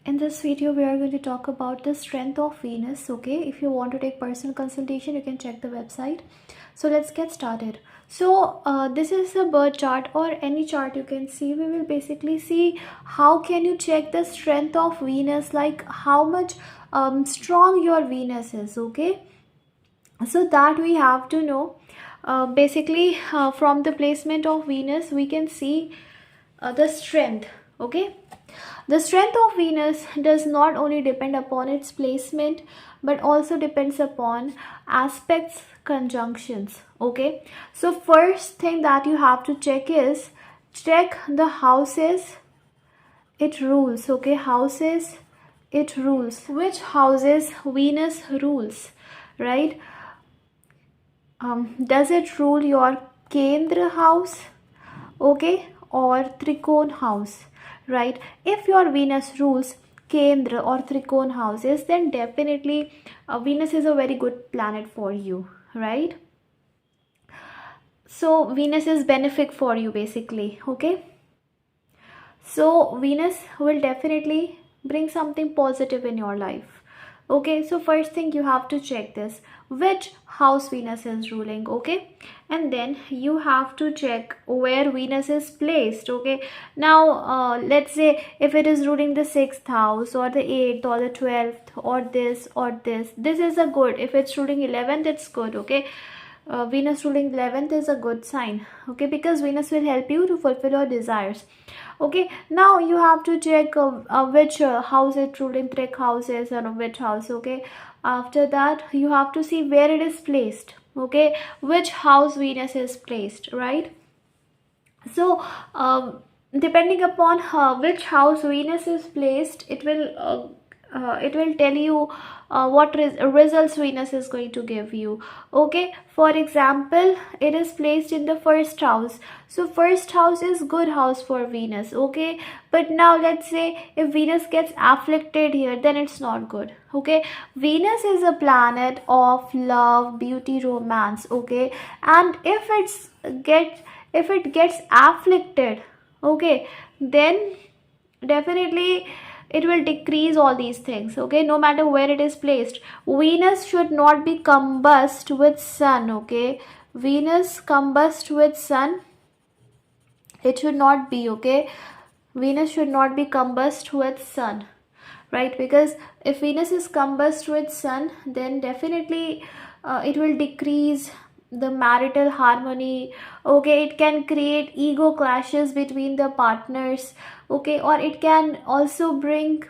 In this video, we are going to talk about the strength of Venus. Okay, if you want to take personal consultation, you can check the website. So let's get started. So this is a birth chart or any chart you can see. We will basically see how can you check the strength of Venus, like how much strong your Venus is. Okay, so that we have to know. Basically, from the placement of Venus, we can see the strength. Okay, the strength of Venus does not only depend upon its placement but also depends upon aspects, conjunctions. Okay, so first thing that you have to check is check the houses it rules. Okay, houses it rules, which houses Venus rules, right? Does it rule your Kendra house, okay, or Trikon house, right? If your Venus rules Kendra or Trikon houses, then definitely Venus is a very good planet for you, right? So Venus is benefic for you basically. Okay, so Venus will definitely bring something positive in your life. Okay, so first thing you have to check this, which house Venus is ruling. Okay, and then you have to check where Venus is placed. Okay, now let's say if it is ruling the 6th house or the 8th or the 12th or this is a good. If it's ruling 11th, it's good. Okay, Venus ruling 11th is a good sign. Okay, because Venus will help you to fulfill your desires. Okay, now you have to check which house it ruling, trick houses and which house. Okay, after that you have to see where it is placed. Okay, which house Venus is placed, right? So depending upon which house Venus is placed, it will tell you what results Venus is going to give you. Okay, for example, it is placed in the 1st house, so 1st house is good house for Venus. Okay, but now let's say if Venus gets afflicted here, then it's not good. Okay, Venus is a planet of love, beauty, romance. Okay, and if it gets afflicted, okay, then definitely it will decrease all these things. Okay, no matter where it is placed, Venus should not be combust with sun. Okay, Venus combust with sun, it should not be. Okay, Venus should not be combust with sun, right? Because if Venus is combust with sun, then definitely it will decrease the marital harmony. Okay, it can create ego clashes between the partners. Okay, or it can also bring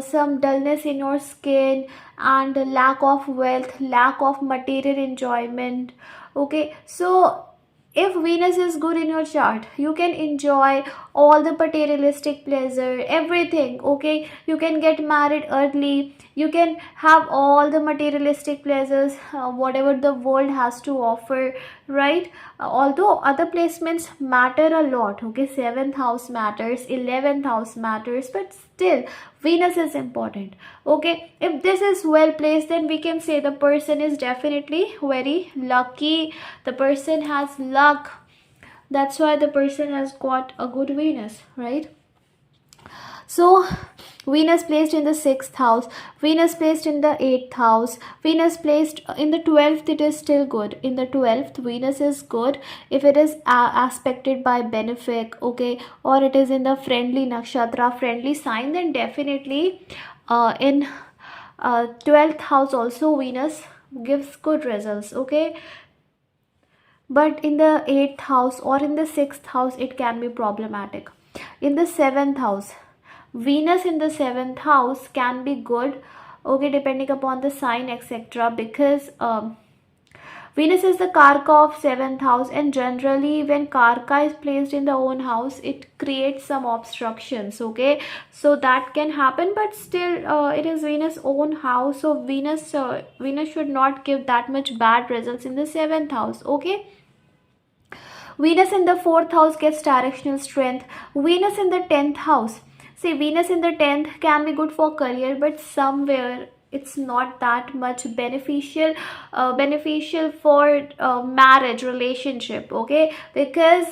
some dullness in your skin and lack of wealth, lack of material enjoyment. Okay, so if Venus is good in your chart, you can enjoy all the materialistic pleasure, everything. Okay, you can get married early, you can have all the materialistic pleasures, whatever the world has to offer, right? Although other placements matter a lot. Okay, 7th house matters, 11th house matters, but still Venus is important. Okay, if this is well placed, then we can say the person is definitely very lucky. The person has luck. That's why the person has got a good Venus, right? So Venus placed in the 6th house, Venus placed in the 8th house, Venus placed in the 12th, it is still good. In the 12th, Venus is good if it is aspected by benefic. Okay, or it is in the friendly nakshatra, friendly sign, then definitely in 12th house also Venus gives good results. Okay, but in the 8th house or in the 6th house, it can be problematic. In the 7th house, Venus in the 7th house can be good. Okay, depending upon the sign, etc. Because Venus is the Karka of 7th house, and generally when Karka is placed in the own house, it creates some obstructions. Okay, so that can happen, but still it is Venus own house, so Venus should not give that much bad results in the 7th house. Okay, Venus in the 4th house gets directional strength. Venus in the 10th house. See, Venus in the 10th can be good for career, but somewhere it's not that much beneficial for marriage relationship. Okay, because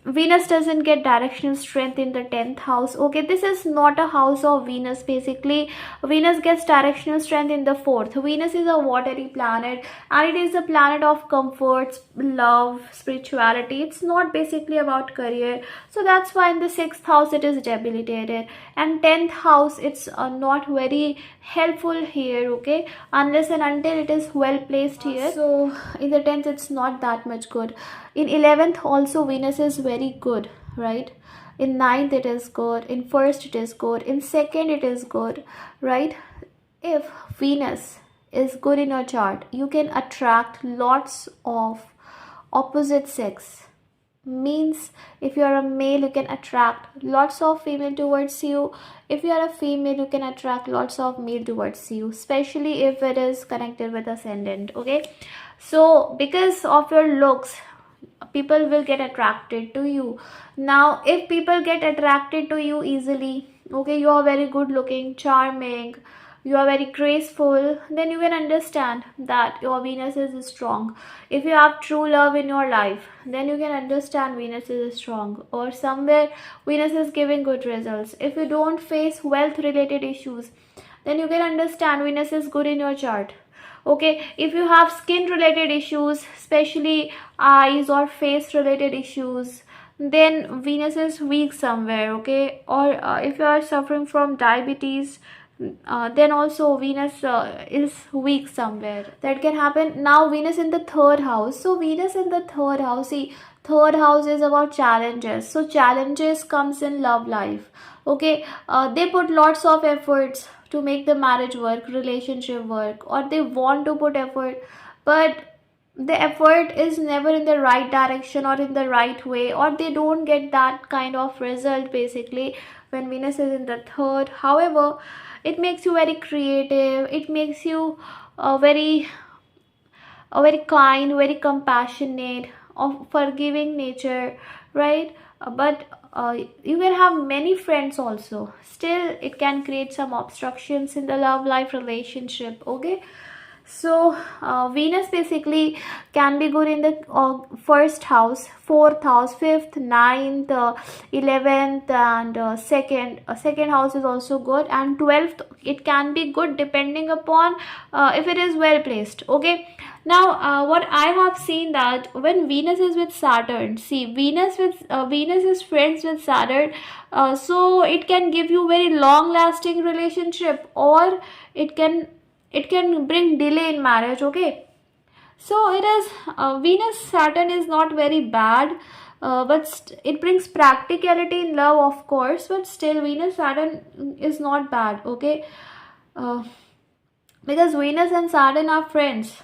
Venus doesn't get directional strength in the 10th house. Okay, this is not a house of Venus. Basically, Venus gets directional strength in the 4th. Venus is a watery planet, and it is a planet of comforts, love, spirituality. It's not basically about career. So that's why in the 6th house it is debilitated, and 10th house it's not very helpful here. Okay, unless and until it is well placed here. So in the 10th it's not that much good. In 11th also Venus is very good, right? In 9th it is good, in 1st it is good, in 2nd it is good, right? If Venus is good in your chart, you can attract lots of opposite sex. Means if you are a male, you can attract lots of female towards you. If you are a female, you can attract lots of male towards you, especially if it is connected with ascendant. Okay, so because of your looks, people will get attracted to you. Now if people get attracted to you easily, okay, you are very good looking, charming, you are very graceful, then you can understand that your Venus is strong. If you have true love in your life, then you can understand Venus is strong, or somewhere Venus is giving good results. If you don't face wealth related issues, then you can understand Venus is good in your chart. Okay, if you have skin related issues, especially eyes or face related issues, then Venus is weak somewhere. Okay, or if you are suffering from diabetes, then also Venus is weak somewhere. That can happen. Now Venus in the 3rd house. So Venus in the 3rd house, see, 3rd house is about challenges. So challenges comes in love life. Okay, they put lots of efforts to make the marriage work, relationship work, or they want to put effort, but the effort is never in the right direction or in the right way, or they don't get that kind of result basically when Venus is in the 3rd. However, it makes you very creative, it makes you very kind, very compassionate, of forgiving nature, right? But you can have many friends also, still it can create some obstructions in the love life relationship. Okay, so Venus basically can be good in the 1st house, 4th house, 5th, 9th, 11th, and 2nd house is also good, and 12th it can be good depending upon if it is well placed. Okay, now what I have seen that when Venus is with Saturn, see, Venus is friends with Saturn, so it can give you very long lasting relationship, or it can bring delay in marriage. Okay, so it is Venus Saturn is not very bad, but it brings practicality in love, of course, but still Venus Saturn is not bad. Okay, uh, because Venus and Saturn are friends,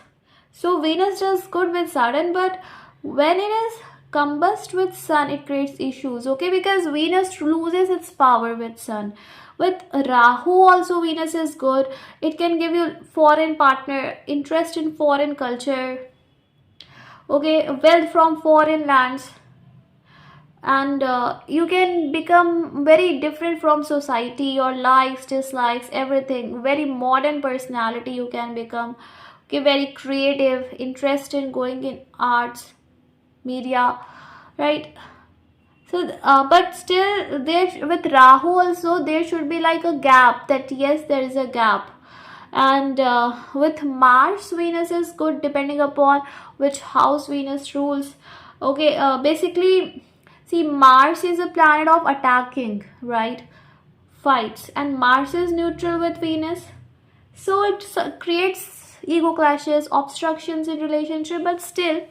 so Venus does good with Saturn, but when it is combust with Sun, it creates issues. Okay, because Venus loses its power with Sun. With Rahu also Venus is good. It can give you foreign partner, interest in foreign culture, okay, wealth from foreign lands, and you can become very different from society, your likes, dislikes, everything, very modern personality you can become. Okay, very creative, interest in going in arts, media, right? So but still there with Rahu also there should be like a gap, that yes, there is a gap. And with Mars, Venus is good depending upon which house Venus rules. Okay, basically, see, Mars is a planet of attacking, right? Fights, and Mars is neutral with Venus, so it creates ego clashes, obstructions in relationship. But still,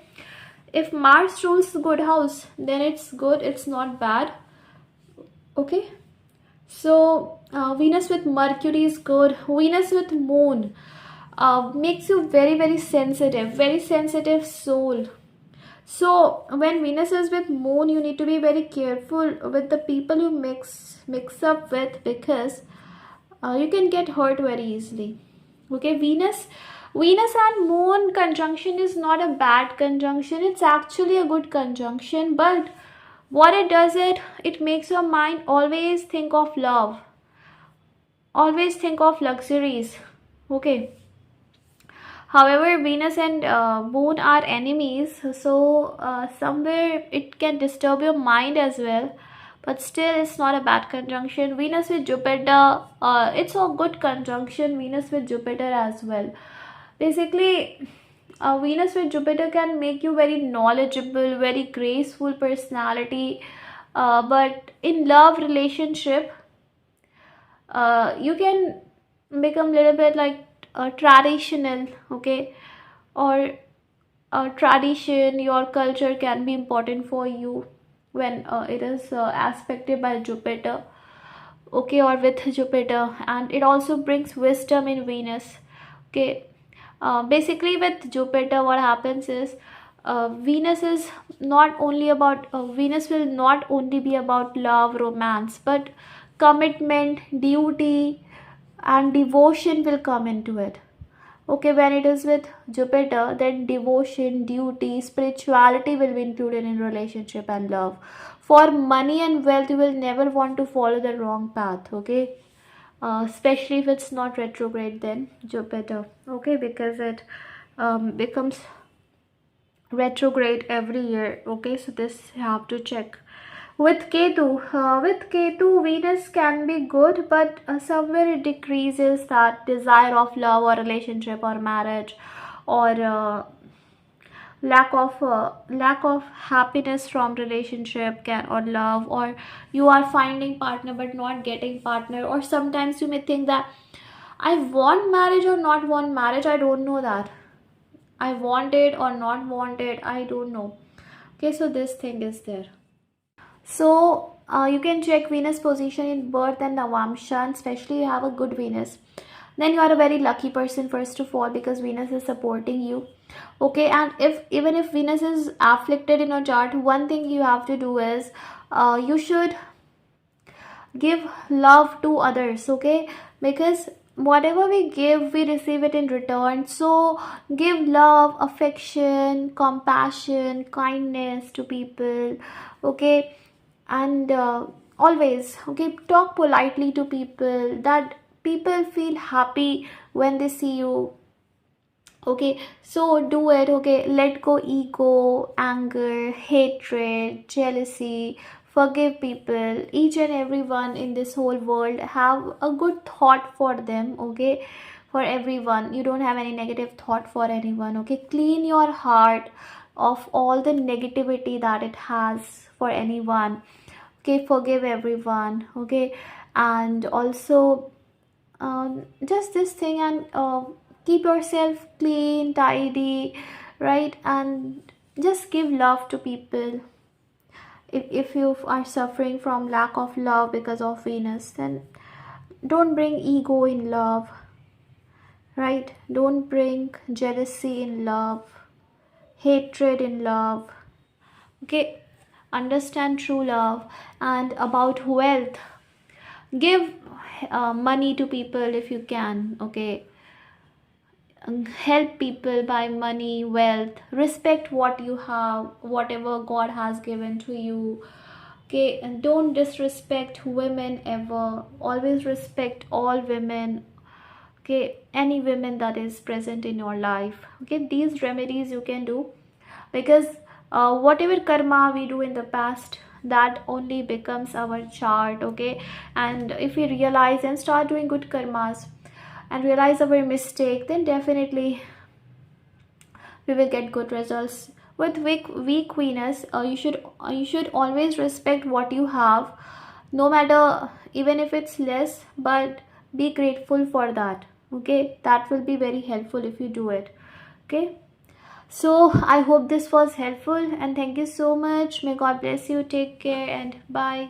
if Mars rules good house, then it's good, it's not bad. Okay, so Venus with Mercury is good. Venus with Moon makes you very sensitive soul. So when Venus is with Moon, you need to be very careful with the people you mix up with, because you can get hurt very easily. Okay, Venus and Moon conjunction is not a bad conjunction, it's actually a good conjunction. But what it does, it makes your mind always think of love, always think of luxuries. Okay, However, Venus and Moon are enemies, so somewhere it can disturb your mind as well. But still, it's not a bad conjunction. Venus with Jupiter, it's a good conjunction. Venus with Jupiter as well. Basically, Venus with Jupiter can make you very knowledgeable, very graceful personality. But in love relationship, you can become a little bit like traditional, okay, or tradition, your culture can be important for you when it is aspected by Jupiter, okay, or with Jupiter. And it also brings wisdom in Venus, okay. Basically with Jupiter, what happens is Venus is not only about Venus will not only be about love, romance, but commitment, duty, and devotion will come into it. Okay, when it is with Jupiter, then devotion, duty, spirituality will be included in relationship and love. For money and wealth, you will never want to follow the wrong path, okay? Especially if it's not retrograde, then Jupiter, okay, because it becomes retrograde every year, okay, so this you have to check. With Ketu, Venus can be good, but somewhere it decreases that desire of love or relationship or marriage, or lack of happiness from relationship can, or love, or you are finding partner but not getting partner. Or sometimes you may think that I want marriage or not want marriage, I don't know that. I want it or not want it, I don't know. Okay, so this thing is there. So you can check Venus position in birth and Navamsha, and especially you have a good Venus, then you are a very lucky person first of all, because Venus is supporting you, okay. And if even if Venus is afflicted in your chart, one thing you have to do is you should give love to others, okay, because whatever we give, we receive it in return. So give love, affection, compassion, kindness to people, okay. And always, okay, talk politely to people, that people feel happy when they see you, okay. So do it, okay. Let go ego, anger, hatred, jealousy. Forgive people. Each and everyone in this whole world, have a good thought for them, okay. For everyone, you don't have any negative thought for anyone, okay. Clean your heart of all the negativity that it has for anyone, okay. Forgive everyone, okay. And also just this thing, and keep yourself clean, tidy, right. And just give love to people. If you are suffering from lack of love because of Venus, then don't bring ego in love, right. Don't bring jealousy in love, hatred in love, okay. Understand true love. And about wealth, give money to people if you can, okay. Help people by money, wealth. Respect what you have, whatever God has given to you, okay. And don't disrespect women ever. Always respect all women, okay. Any women that is present in your life, okay. These remedies you can do, because whatever karma we do in the past, that only becomes our chart, okay. And if we realize and start doing good karmas and realize our mistake, then definitely we will get good results. With weak Venus, you should always respect what you have, no matter, even if it's less, but be grateful for that, okay. That will be very helpful if you do it, okay. So I hope this was helpful, and thank you so much. May God bless you. Take care and bye.